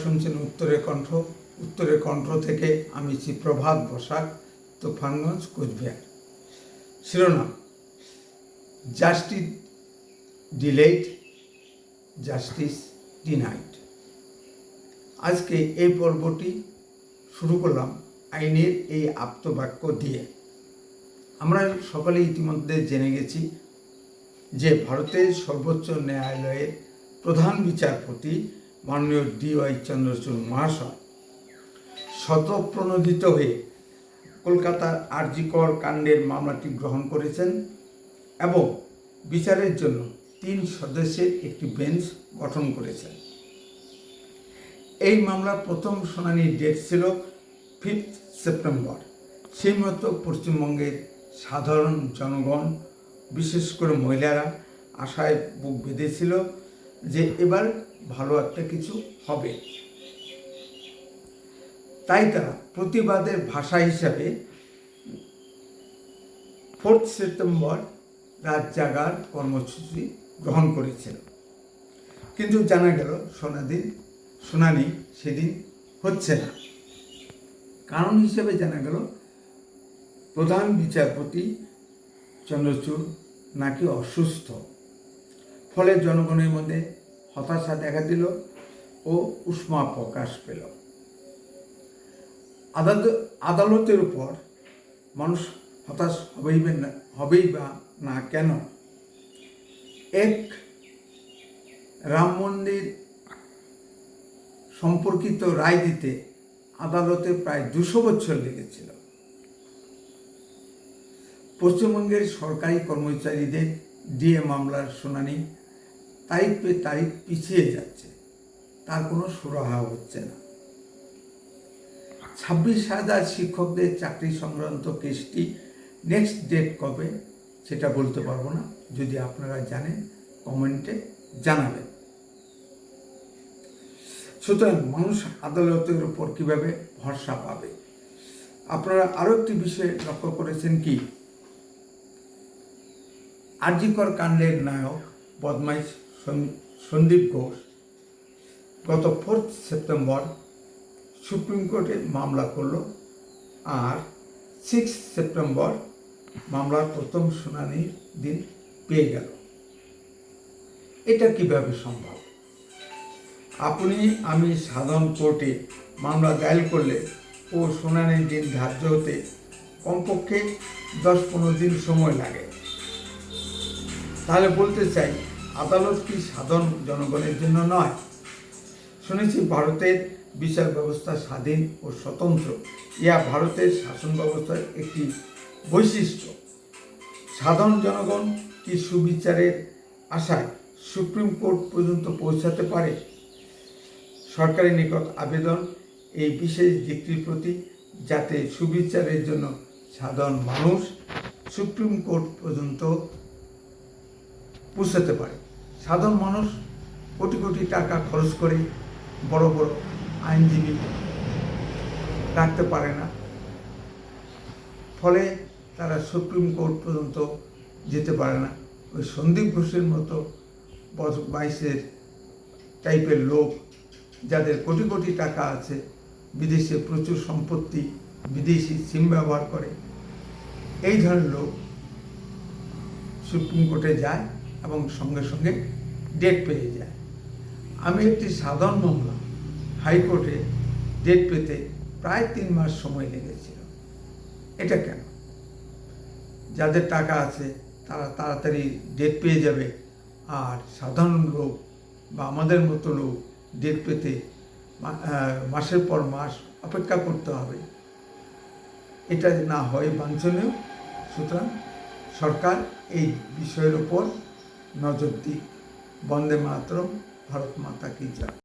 শুনছেন উত্তরের কণ্ঠ থেকে আমি প্রভাত বসাক, তুফানগঞ্জ, কোচবিহার। শিরোনাম: জাস্টিস ডিলেড, জাস্টিস ডিনাইড। আজকে এই পর্বটি শুরু করলাম আইনের এই আপ্তবাক্য দিয়ে। আমরা সকলে ইতিমধ্যে জেনে গেছি যে ভারতের সর্বোচ্চ ন্যায়ালয়ের প্রধান বিচারপতি মাননীয় DY চন্দ্রচূড় মহাশয় স্বতঃপ্রণোদিত হয়ে কলকাতার RG কর কাণ্ডের মামলাটি গ্রহণ করেছেন এবং বিচারের জন্য 3 সদস্যের একটি বেঞ্চ গঠন করেছেন। এই মামলার প্রথম শুনানির ডেট ছিল 5 সেপ্টেম্বর। সেই মতো পশ্চিমবঙ্গের সাধারণ জনগণ, বিশেষ করে মহিলারা আশায় বুক বেঁধেছিল যে এবার ভালো একটা কিছু হবে। তাই তারা প্রতিবাদের ভাষা হিসাবে 4 সেপ্টেম্বর রাত জাগার কর্মসূচি গ্রহণ করেছিল। কিন্তু জানা গেল শুনানি সেদিন হচ্ছে না। কারণ হিসেবে জানা গেল প্রধান বিচারপতি চন্দ্রচূড় নাকি অসুস্থ। ফলে জনগণের মধ্যে হতাশা দেখা দিল ও উষ্মা প্রকাশ পেল। আদালতের উপর মানুষ হতাশ হবেই বা না কেন? এক রাম মন্দির সম্পর্কিত রায় দিতে আদালতে প্রায় 200 বছর লেগেছিল। পশ্চিমবঙ্গের সরকারি কর্মচারীদের DA মামলার শুনানি তারিখ পিছিয়ে যাচ্ছে, তার কোনো সুরাহা হচ্ছে না। 26,000 শিক্ষকদের চাকরি সংক্রান্ত কেসটি নেক্সট ডেট কবে সেটা বলতে পারবো না। যদি আপনারা জানেন কমেন্টে জানাবেন। সুতরাং মানুষ আদালতের উপর কিভাবে ভরসা পাবে? আপনারা আরও একটি বিষয় লক্ষ্য করেছেন কি, RG কর কাণ্ডের নায়ক বদমাইশ সন্দীপ ঘোষ গত 4 সেপ্টেম্বর সুপ্রিম কোর্টে মামলা করল আর 6 সেপ্টেম্বর মামলার প্রথম শুনানির দিন পেয়ে গেল। এটা কিভাবে সম্ভব? আপনি আমি সাধারণ কোর্টে মামলা দায়ের করলে ও শুনানির দিন ধার্য হতে কমপক্ষে 10-15 দিন সময় লাগে। তাহলে বলতে চাই, আদালত কি সাধারণ জনগণের জন্য নয়? শুনেছি ভারতের বিচার ব্যবস্থা স্বাধীন ও স্বতন্ত্র। ইহা ভারতের শাসন ব্যবস্থার একটি বৈশিষ্ট্য। সাধারণ জনগণ কি সুবিচারের আশায় সুপ্রিম কোর্ট পর্যন্ত পৌঁছাতে পারে? সরকারের নিকট আবেদন এই বিশেষ দিকটির প্রতি, যাতে সুবিচারের জন্য সাধারণ মানুষ সুপ্রিম কোর্ট পর্যন্ত পৌঁছাতে পারে। সাধারণ মানুষ কোটি কোটি টাকা খরচ করে বড় বড় আইনজীবী রাখতে পারে না। ফলে তারা সুপ্রিম কোর্ট পর্যন্ত যেতে পারে না। ওই সন্দীপ ঘোষের মতো বদমাইশের টাইপের লোক, যাদের কোটি কোটি টাকা আছে, বিদেশে প্রচুর সম্পত্তি, বিদেশি সিম ব্যবহার করে, এই ধরনের লোক সুপ্রিম কোর্টে যায় এবং সঙ্গে সঙ্গে ডেট পেয়ে যায়। আমি একটি সাধারণ মামলা হাইকোর্টে ডেট পেতে প্রায় 3 মাস সময় লেগেছিল। এটা কেন? যাদের টাকা আছে তারা তাড়াতাড়ি ডেট পেয়ে যাবে, আর সাধারণ লোক বা আমাদের মতো লোক ডেট পেতে মাসের পর মাস অপেক্ষা করতে হবে। এটা না হয় বাঞ্ছনীয়। সুতরাং সরকার এই বিষয়ের উপর নজর দিক। বন্দে মাতরম। ভারত মাতা কি জয়।